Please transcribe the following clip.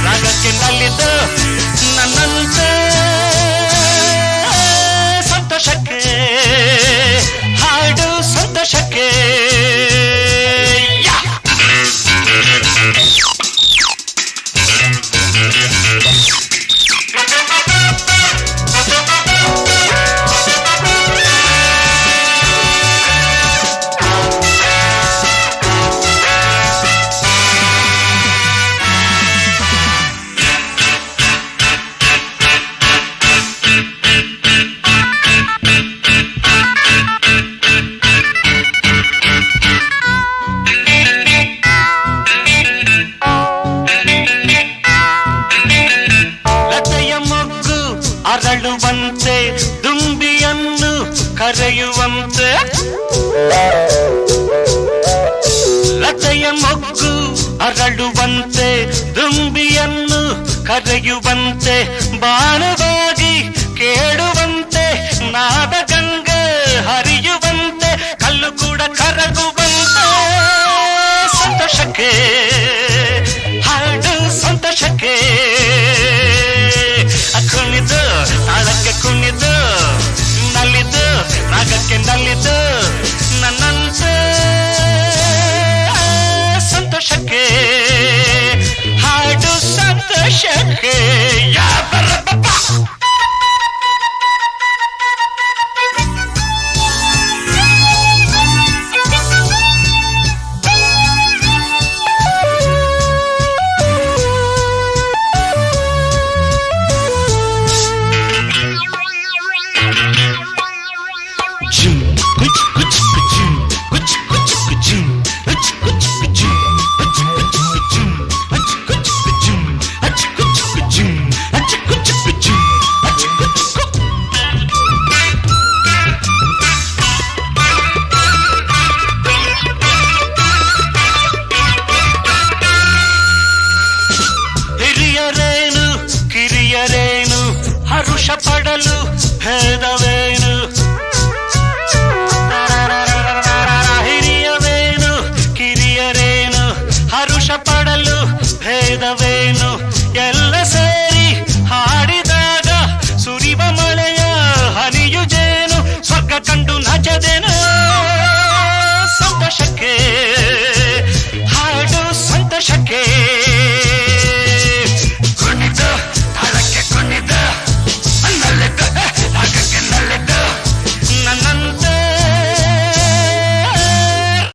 ರಾಗಕ್ಕೆ ನಲ್ಲಿದ್ದು ನನ್ನಂತೆ ಸಂತೋಷಕ್ಕೆ ಹಾಡು ಸಂತೋಷಕ್ಕೆ ಅರಳುವಂತೆ ದುಂಬಿಯನ್ನು ಕರೆಯುವಂತೆ ಲತೆಯ ಮೊಗ್ಗು ಅರಳುವಂತೆ ದುಂಬಿಯನ್ನು ಕರೆಯುವಂತೆ ಬಾಣವಾಗಿ ಕೇಳುವಂತೆ ನಾದ ಗಂಗೆ ಹರಿಯುವಂತೆ ಕಲ್ಲು ಕೂಡ ಕರಗುವಂತೆ ಸಂತೋಷಕ್ಕೆ ಹಾಡು ಸಂತೋಷಕ್ಕೆ ಕುಣಿದು ತಾಳಕ್ಕೆ ಕುಣಿದು ನಲಿದು ರಾಗಕ್ಕೆ ನಲಿದು ನನ್ನಂತೆ ಸಂತೋಷಕ್ಕೆ ಹಾಡು ಸಂತೋಷಕ್ಕೆ ಕಿರಿಯರೇನು ಹರುಷ ಪಡಲು ಭೇದವೇನು ಹಿರಿಯವೇನು ಕಿರಿಯರೇನು ಹರುಷ ಪಡಲು ಭೇದವೇನು